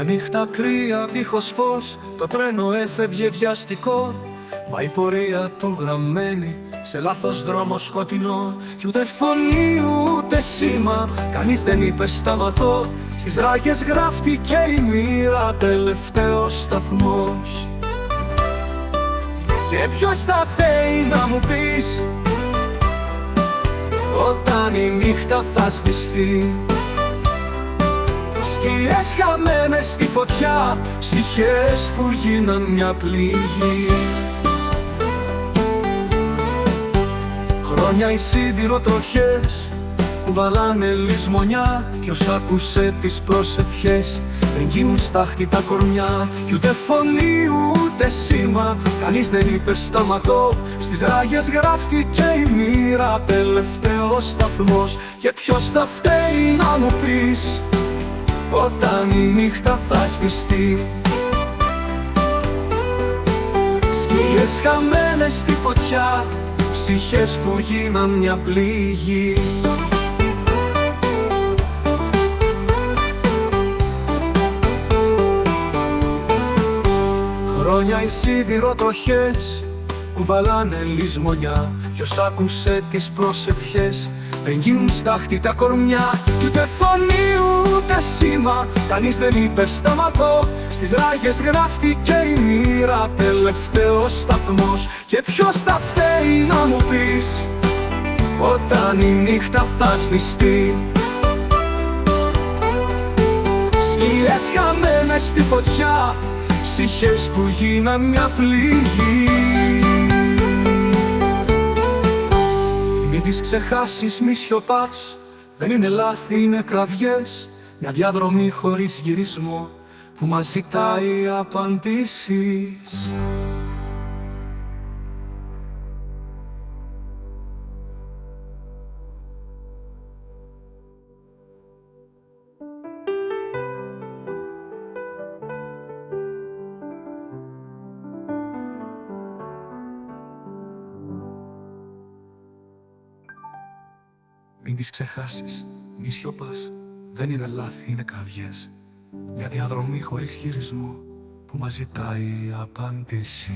νύχτα κρύα δίχως φως, το τρένο έφευγε βιαστικό. Μα η πορεία του γραμμένη σε λάθος δρόμο σκοτεινό. Κι ούτε φωνή ούτε σήμα, κανείς δεν είπε σταματώ. Στις ράγες γράφτηκε η μοίρα, τελευταίος σταθμός. Και ποιος θα φταίει να μου πεις, όταν η νύχτα θα σβηστεί? Σκιές χαμένες στη φωτιά, ψυχές που γίναν μια πληγή. Χρόνια οι σιδηροτροχές κουβαλάνε λησμονιά, ποιος άκουσε τις προσευχές πριν γίνουν στάχτη τα κορμιά. Κι ούτε φωνή ούτε σήμα, κανείς δεν είπε σταματώ. Στις ράγες γράφτηκε η μοίρα, τελευταίος σταθμός. Και ποιος θα φταίει να μου πεις, όταν η νύχτα θα σβηστεί? Σκιές χαμένες στη φωτιά, ψυχές που γίναν μια πληγή. Χρόνια οι σιδηροτροχές κουβαλάνε λησμονιά, ποιος άκουσε τις προσευχές πριν γίνουν στάχτη τα κορμιά. Κι ούτε φωνή ούτε σήμα, κανείς δεν είπε σταματώ. Στις ράγες γράφτηκε η μοίρα, τελευταίος σταθμός. Και ποιος θα φταίει να μου πεις, όταν η νύχτα θα σβηστεί? Σκιές χαμένες στη φωτιά, ψυχές που γίναν μια πληγή. Μην τις ξεχάσεις, μη σιωπάς, δεν είναι λάθη, είναι κραυγές. Μια διαδρομή χωρίς γυρισμό που μας ζητάει απαντήσεις. Μην τις ξεχάσεις, μη σιωπάς, δεν είναι λάθη, είναι κραυγές. Μια διαδρομή χωρίς χειρισμό που μας ζητάει απαντήσεις.